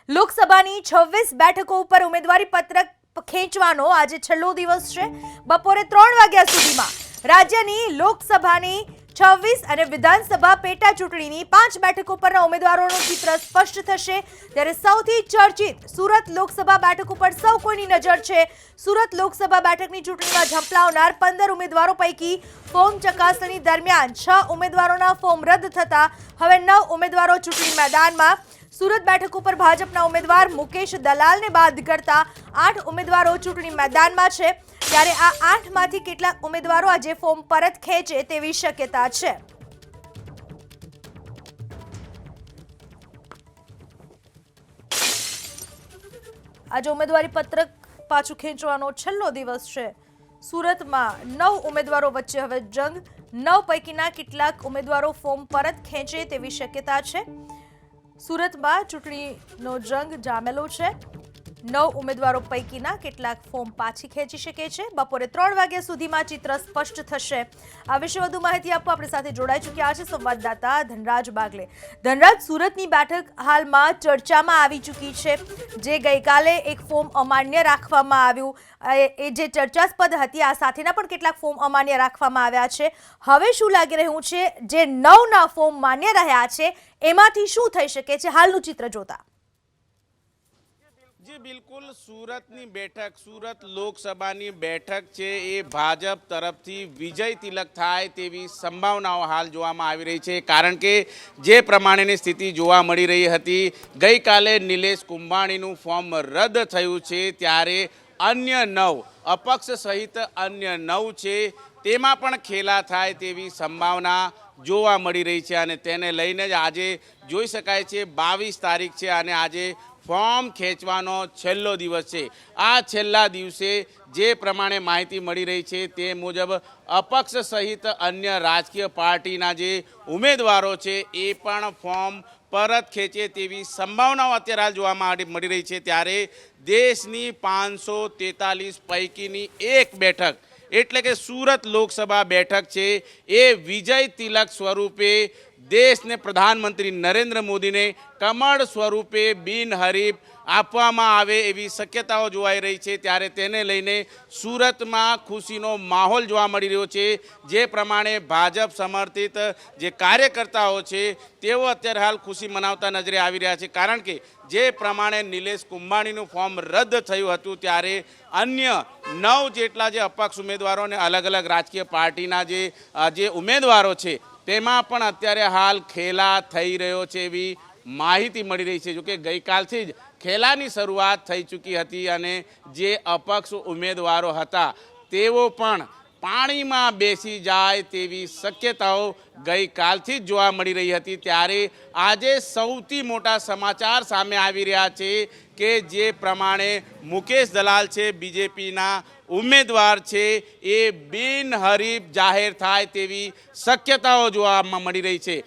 લોકસભાની 26 બેઠકો ઉપર ઉમેદવારી પત્રક ખેંચવાનો આજે છેલ્લો દિવસ છે। બપોરે 3 વાગ્યા સુધીમાં રાજ્યની લોકસભાની 26 અને વિધાનસભા પેટા ચૂંટણીની 5 બેઠકો પરના ઉમેદવારોનું ચિત્ર સ્પષ્ટ થશે। ત્યારે સૌથી ચર્ચિત સુરત લોકસભા બેઠક ઉપર સૌ કોઈની નજર છે। સુરત લોકસભા બેઠકની ચૂંટણીમાં ઝંપલાવનાર 15 ઉમેદવારો પૈકી ફોર્મ ચકાસણી દરમિયાન 6 ઉમેદવારોના ફોર્મ રદ થતા હવે 9 ઉમેદવારો ચૂંટણી મેદાનમાં। સુરત બેઠક ઉપર ભાજપના ઉમેદવાર મુકેશ દલાલને બાદ કરતા 8 ઉમેદવારો ચૂંટણી મેદાનમાં છે। ત્યારે આ 8 માંથી કેટલાક ઉમેદવારો આજે ફોર્મ પરત ખેંચે તેવી શક્યતા છે। આજે ઉમેદવારી પત્રક પાછું ખેંચવાનો છેલ્લો દિવસ છે। સુરતમાં 9 ઉમેદવારો વચ્ચે હવે જંગ। 9 પૈકીના કેટલાક ઉમેદવારો ફોર્મ પરત ખેંચે તેવી શક્યતા છે। સુરતમાં ચૂંટણીનો જંગ જામેલો છે। 9 ઉમેદવારો પૈકીના કેટલાક ફોર્મ પાછી ખેંચી શકે છે। બપોરે 3 વાગ્યા સુધીમાં ચિત્ર સ્પષ્ટ થશે। આ વિશે વધુ માહિતી આપવા આપણી સાથે જોડાઈ ચૂક્યા છે સંવાદદાતા ધનરાજ બાગલે। ધનરાજ, સુરતની બેઠક હાલમાં ચર્ચામાં આવી ચૂકી છે। જે ગઈકાલે એક ફોર્મ અમાન્ય રાખવામાં આવ્યું, એ જે ચર્ચાસ્પદ હતી, આ સાથેના પણ કેટલાક ફોર્મ અમાન્ય રાખવામાં આવ્યા છે। હવે શું લાગી રહ્યું છે, જે 9ના ફોર્મ માન્ય રહ્યા છે એમાંથી શું થઈ શકે છે હાલનું ચિત્ર જોતા? जी बिल्कुल, सूरतनी बैठक, सूरत लोकसभानी बैठक है ये भाजप तरफथी विजय तिलक थाय तेवी संभावनाओं हाल जोवामां आवी रही है। कारण के जे प्रमाणेनी स्थिति जोवा मळी रही हती, गई काले निलेश कुंभाणीनुं फॉर्म रद्द थयुं छे, त्यारे अन्य 9 अपक्ष सहित अन्य 9 छे तेमां पण खेला थाय तेवी संभावना जोवा मळी रही है। अने तेने लईने ज आजे जोई शकाय छे 22 तारीख छे अने आजे फॉर्म खेंचवानो छेल्लो दिवस है। आ छेल्ला दिवसे जे प्रमाणे माहिती मळी रही है ते मुजब अपक्ष सहित अन्य राजकीय पार्टीना जे उमेदवारो छे ए पण फॉर्म परत खेंचे तेवी संभावनाओं अत्यारे हाल जोवा मळी रही है। त्यारे देशनी 543 पैकीनी एक बैठक एटले के सूरत लोकसभा बैठक है ए विजय तिलक स्वरूपे देश ने प्रधानमंत्री नरेंद्र मोदी ने कमळ स्वरूपे बिनहरीफ आपवामां आवे एवी शक्यताओं जोवाई रही है। त्यारे तेने लईने सूरत में खुशीनो माहौल जोवा मळी रह्यो छे। जे प्रमाणे भाजप समर्थित जे कार्यकर्ताओ छे तेओ अत्यारे हाल खुशी मनावता नजरे आवी रह्या छे। कारण के जे प्रमाणे निलेश कुंभाणीनुं फॉर्म रद्द थयुं हतुं त्यारे अन्य 9 जेटला जे अपक्ष उमेदवारों ने अलग अलग राजकीय पार्टीना जे उमेदवारो छे तेमां पण अत्यारे हाल खेला थई रह्यो छे एवी माहिती मळी रही है। जो कि गई कालथी ज खेलानी शरूआत थई चूकी हती अने जे अपक्ष उमेदवारो हता तेओ पण पाणीमां बेसी जाय तेवी शक्यताओ गई कालथी ज जोवा मळी रही हती। त्यारे आजे सौथी मोटा समाचार सामे आवी रह्या छे के जे प्रमाणे मुकेश दलाल छे बीजेपीना उम्मीदवार छे ए बिनहरीफ जाहिर थाय तेवी शक्यताओं जोवा मळी रही है।